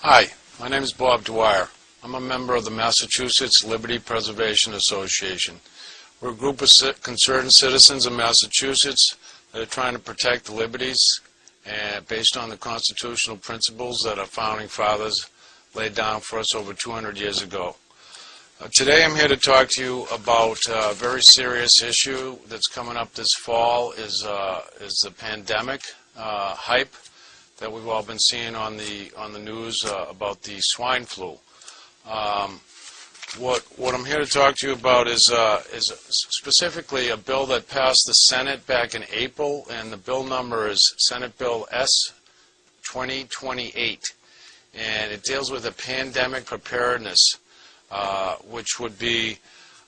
Hi, my name is Bob Dwyer. I'm a member of the Massachusetts Liberty Preservation Association. We're a group of concerned citizens of Massachusetts that are trying to protect the liberties based on the constitutional principles that our founding fathers laid down for us over 200 years ago. Today I'm here to talk to you about a very serious issue that's coming up this fall is the pandemic hype that we've all been seeing on the news about the swine flu. What I'm here to talk to you about is specifically a bill that passed the Senate back in April, and the bill number is Senate Bill S2028, and it deals with a pandemic preparedness, which would be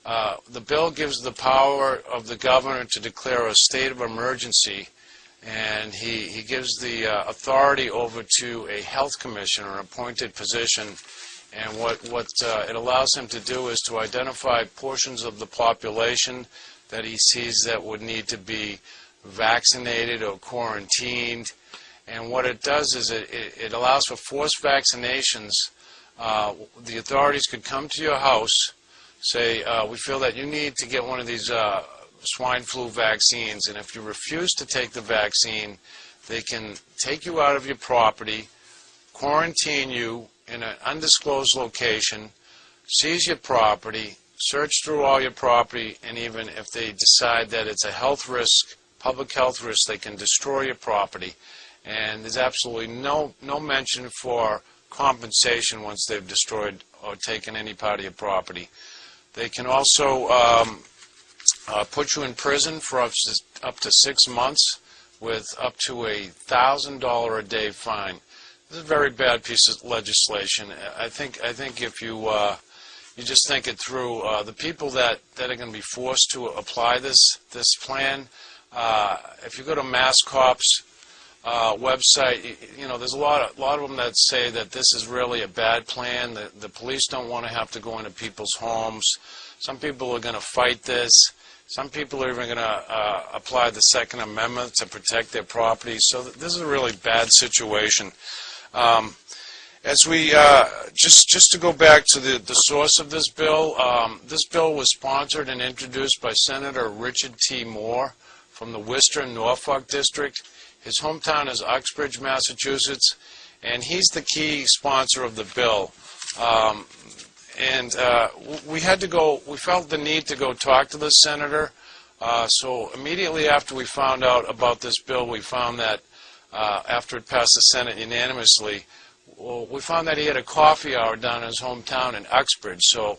the bill gives the power of the governor to declare a state of emergency. And he gives the authority over to a health commissioner, an appointed position, and what it allows him to do is to identify portions of the population that he sees that would need to be vaccinated or quarantined. And what it does is it allows for forced vaccinations. The authorities could come to your house, say, we feel that you need to get one of these swine flu vaccines, and if you refuse to take the vaccine, they can take you out of your property, quarantine you in an undisclosed location, seize your property, search through all your property, and even if they decide that it's a health risk, public health risk, they can destroy your property. And there's absolutely no mention for compensation once they've destroyed or taken any part of your property. They can also put you in prison for up to 6 months with up to $1,000 a day fine. This is a very bad piece of legislation. I think if you just think it through, the people that are going to be forced to apply this plan, if you go to MassCop's website, there's a lot of them that say that this is really a bad plan. The police don't want to have to go into people's homes. Some people are going to fight this. Some people are even going to apply the Second Amendment to protect their property. So this is a really bad situation. As we just to go back to the source of this bill was sponsored and introduced by Senator Richard T. Moore from the Worcester, Norfolk district. His hometown is Uxbridge, Massachusetts, and he's the key sponsor of the bill. We felt the need to go talk to the senator. So immediately after we found out about this bill, we found that after it passed the Senate unanimously, we found that he had a coffee hour down in his hometown in Uxbridge. So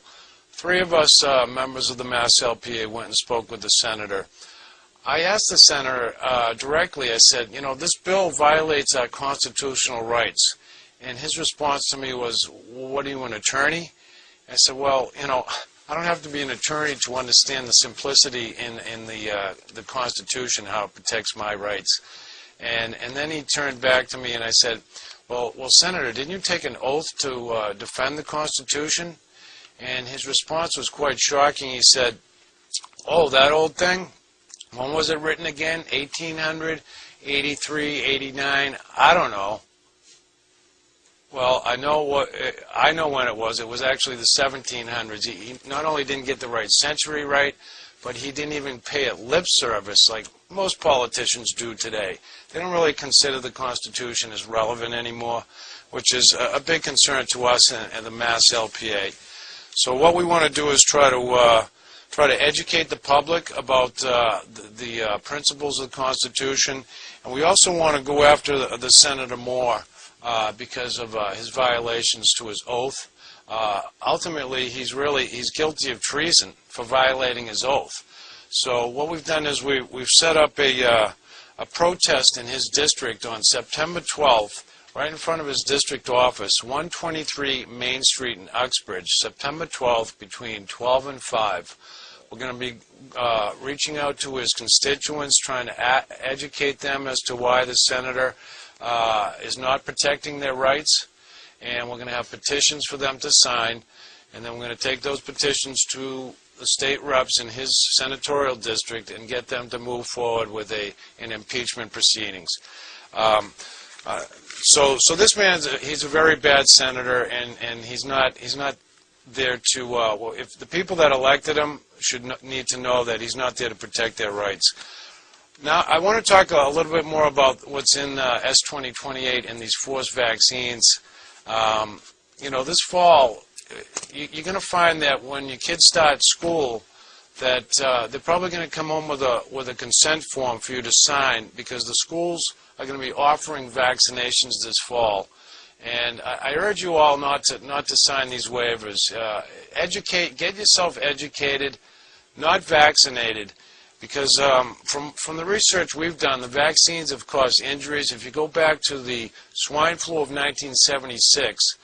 3 of us members of the Mass LPA went and spoke with the senator. I asked the senator directly, I said, this bill violates our constitutional rights. And his response to me was, well, what are you, an attorney? I said, well, I don't have to be an attorney to understand the simplicity in the Constitution, how it protects my rights. And then he turned back to me and I said, well, Senator, didn't you take an oath to defend the Constitution? And his response was quite shocking. He said, oh, that old thing? When was it written again? 1800, 83, 89? I don't know. Well, I know when it was. It was actually the 1700s. He not only didn't get the right century right, but he didn't even pay it lip service like most politicians do today. They don't really consider the Constitution as relevant anymore, which is a big concern to us and the Mass LPA. So what we want to do is try to educate the public about the principles of the Constitution, and we also want to go after the Senator Moore because of his violations to his oath. Ultimately, he's guilty of treason for violating his oath. So what we've done is we've set up a protest in his district on September 12th, right in front of his district office, 123 Main Street in Uxbridge, September 12th between 12 and 5. We're going to be reaching out to his constituents, trying to educate them as to why the senator is not protecting their rights, and we're going to have petitions for them to sign, and then we're going to take those petitions to the state reps in his senatorial district and get them to move forward with an impeachment proceedings. So this he's a very bad senator, and he's not there to. Well, if the people that elected him need to know that he's not there to protect their rights. Now, I want to talk a little bit more about what's in S2028 and these forced vaccines. This fall, you're going to find that when your kids start school, that they're probably going to come home with a consent form for you to sign, because the schools are going to be offering vaccinations this fall. And I urge you all not to sign these waivers. Get yourself educated, not vaccinated, because from the research we've done, the vaccines have caused injuries. If you go back to the swine flu of 1976,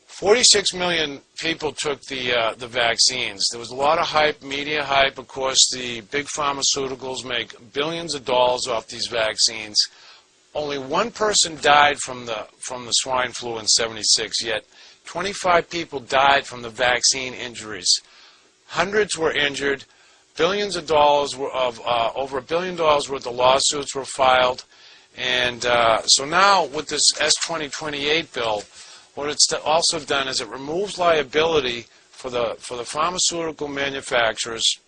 46 million people took the vaccines. There was a lot of hype, media hype. Of course, the big pharmaceuticals make billions of dollars off these vaccines. Only one person died from the swine flu in 76, yet 25 people died from the vaccine injuries. Hundreds were injured. Billions of dollars over $1 billion worth of lawsuits were filed. And so now with this S2028 bill, what it's also done is it removes liability for the pharmaceutical manufacturers.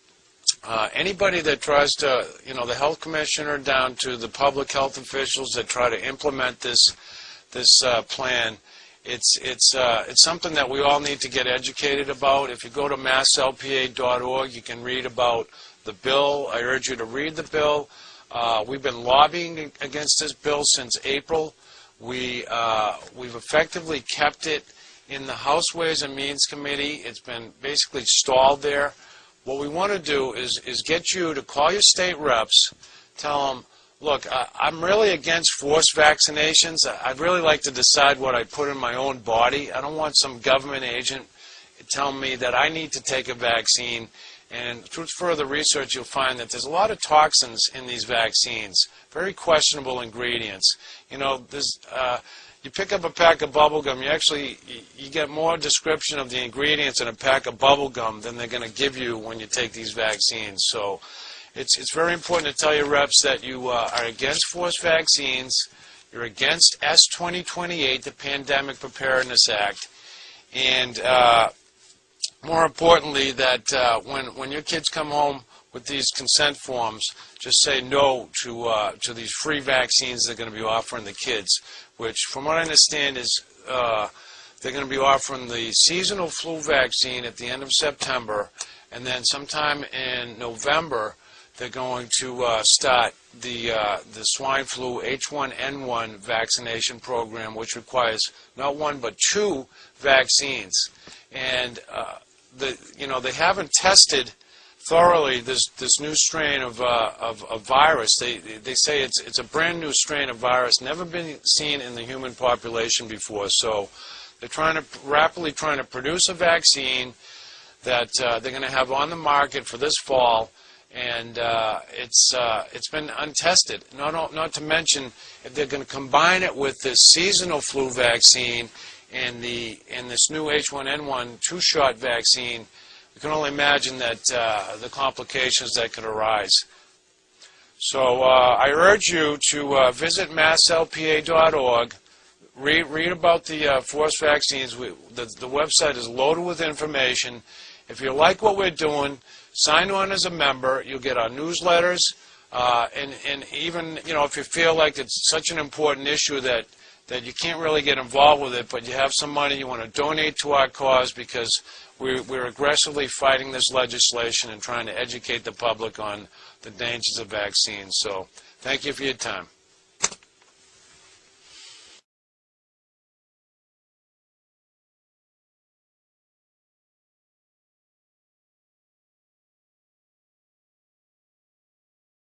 Anybody that tries to, the health commissioner down to the public health officials that try to implement this plan, it's something that we all need to get educated about. If you go to masslpa.org, you can read about the bill. I urge you to read the bill. We've been lobbying against this bill since April. We've effectively kept it in the House Ways and Means Committee. It's been basically stalled there. What we want to do is get you to call your state reps, tell them, look, I'm really against forced vaccinations. I'd really like to decide what I put in my own body. I don't want some government agent telling me that I need to take a vaccine. And through further research, you'll find that there's a lot of toxins in these vaccines, very questionable ingredients. You pick up a pack of bubble gum, you get more description of the ingredients in a pack of bubble gum than they're going to give you when you take these vaccines. So it's very important to tell your reps that you are against forced vaccines, you're against S2028, the Pandemic Preparedness Act, and more importantly, that when your kids come home with these consent forms, just say no to these free vaccines they're going to be offering the kids, which, from what I understand, is they're going to be offering the seasonal flu vaccine at the end of September, and then sometime in November they're going to start the swine flu H1N1 vaccination program, which requires not one but two vaccines. And they haven't tested thoroughly this new strain of virus. They say it's a brand new strain of virus, never been seen in the human population before. So they're rapidly trying to produce a vaccine that they're going to have on the market for this fall, and it's been untested. Not to mention, if they're going to combine it with this seasonal flu vaccine and this new H1N1 two-shot vaccine, you can only imagine that the complications that could arise. So I urge you to visit masslpa.org, read about the forced vaccines. The website is loaded with information. If you like what we're doing, sign on as a member. You'll get our newsletters, and even if you feel like it's such an important issue that you can't really get involved with it, but you have some money you want to donate to our cause, because we're aggressively fighting this legislation and trying to educate the public on the dangers of vaccines. So thank you for your time.